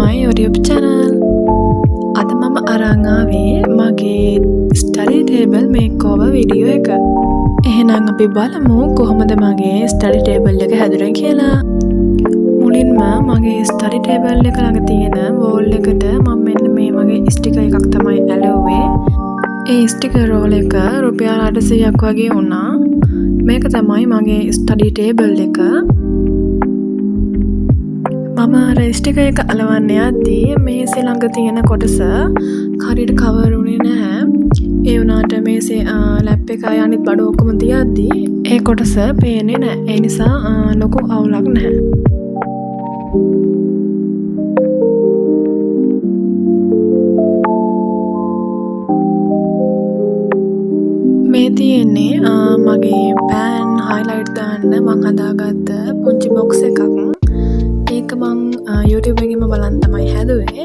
my YouTube channel. අද මම අරන් ආවේ මගේ study table makeover video එක. එහෙනම් අපි බලමු කොහොමද මගේ study table එක හැදුනේ කියලා. මුලින්ම මගේ study table එක ළඟ තියෙන wall එකට මම මෙන්න මේ වගේ sticker එකක් තමයි ඇලුවේ. ඒ sticker roll එක රුපියල් 800ක් වගේ වුණා. මේක තමයි මගේ study table එක. මම sticker එක අලවන්න යද්දී මේසේ ළඟ තියෙන කොටස හරියට cover වුණේ නැහැ. ඒ වුණාට මේසේ ලැප් එක අනිත් බඩ ඔක්කොම තියද්දී ඒ කොටස පේන්නේ නැහැ. ඒ නිසා ලොකු අවුලක් නැහැ. මේ තියෙන්නේ මගේ pan highlight දාන්න මම හදාගත්ත පුංචි box එකක්. ඒක මං YouTube එකෙන්ම බලන් තමයි හැදුවේ.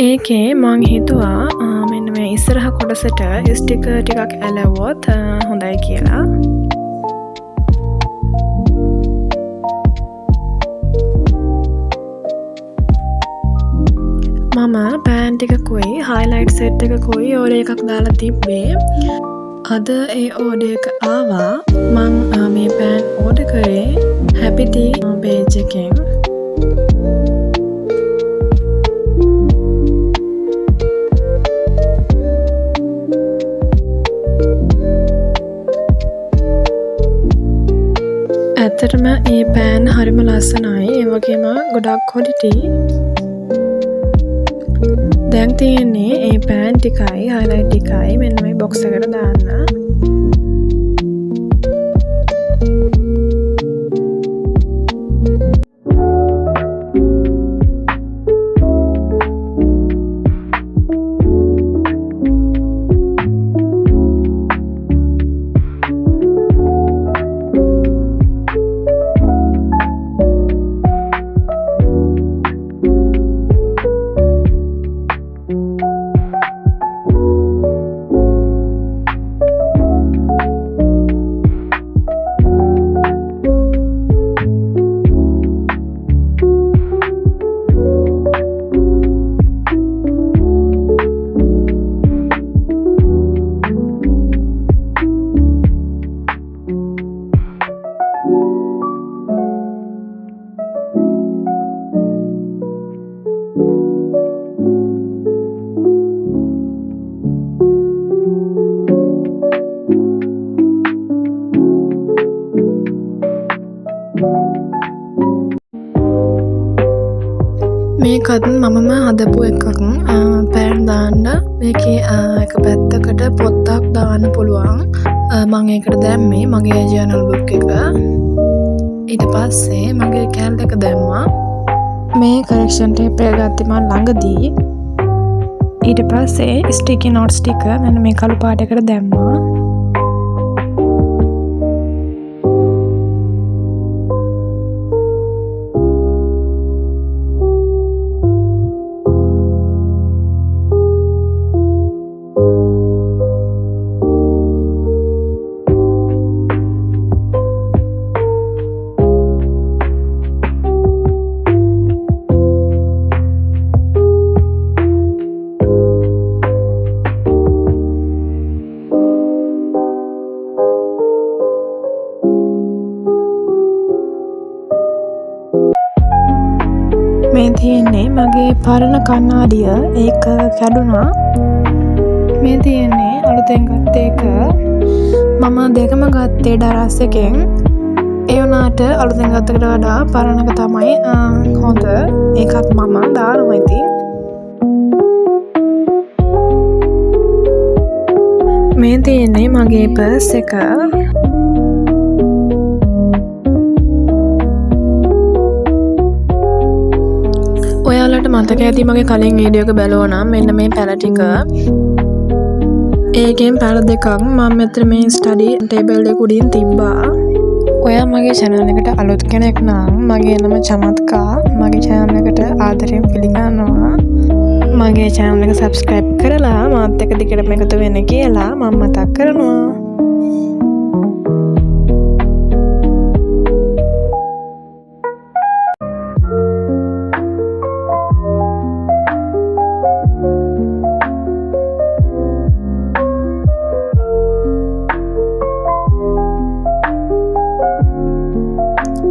ඒකේ මං හිතුවා මෙන්න මේ ඉස්සරහ කොටසට ස්ටිකර් ටිකක් ඇලවුවොත් හොඳයි කියලා. මම pan ටිකකුයි highlight set එකකුයි order එකක් දාලා තිබ්බේ. අද ඒ order එක ආවා. මං මේ pan order කරේ happy tea page එකෙන්. ඇත්තටම ඒ pan හරිම ලස්සනයි. ඒ වගේම ගොඩක් quality. දැන් තියෙන්නේ ඒ pan ටිකයි highlight ටිකයි මෙන්න මේ box එකට දාන්න. මේකත් මමම හදපු එකක්. pan දාන්න මේකේ එක පැත්තකට පොත්තක් දාන්න පුළුවන්. මම ඒකට දැම්මේ මගේ ජර්නල් බුක් එක. ඊට පස්සේ මගේ කැලේ එක දැම්මා. මේ correction tape එක ගත්තේ මම ළඟදී. ඊට පස්සේ sticky notes ටික මෙන්න මේ කළු පාටයකට දැම්මා. මේ තියෙන්නේ මගේ පරණ කණ්ණාඩිය. ඒක කැඩුනා. මේ තියෙන්නේ අලුතෙන් ගත්ත එක. මම දෙකම ගත්තේ ඩරස් එකෙන්. ඒ වුණාට අලුතෙන් ගත්තකට වඩා පරණ එක තමයි හොඳ. ඒකත් මම දානවා ඉතින්. මේ තියෙන්නේ මගේ පර්ස් එක. ඔයාලට මතක ඇති මගේ කලින් වීඩියෝ එක බලුවා නම් මෙන්න මේ පැල ටික. ඒකෙන් පැල දෙකක් මම මෙතන මේ ස්ටඩි ටේබල් එක උඩින් තිබ්බා. ඔයා මගේ channel එකට අලුත් කෙනෙක් නම් මගේ නම චමත්කා. මගේ channel එකට ආදරයෙන් පිළිගන්නවා. මගේ channel එක subscribe කරලා මාත් එක්ක දිගටම එකතු වෙන්න කියලා මම මතක් කරනවා.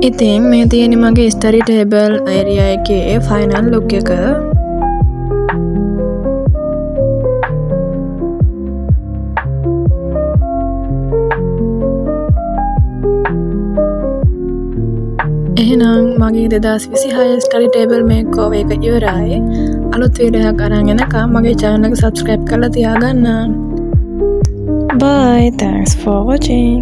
ඉතින් මේ තියෙන මගේ ස්ටඩි ටේබල් ඒරියා එකේ ෆයිනල් ලුක් එක. එහෙනම් මගේ 2026 ස්ටඩි ටේබල් මේකෝව එක ඉවරයි. අලුත් වීඩියෝ එකක් අරන් එනකම් මගේ channel එක subscribe කරලා තියාගන්න. Bye, thanks for watching.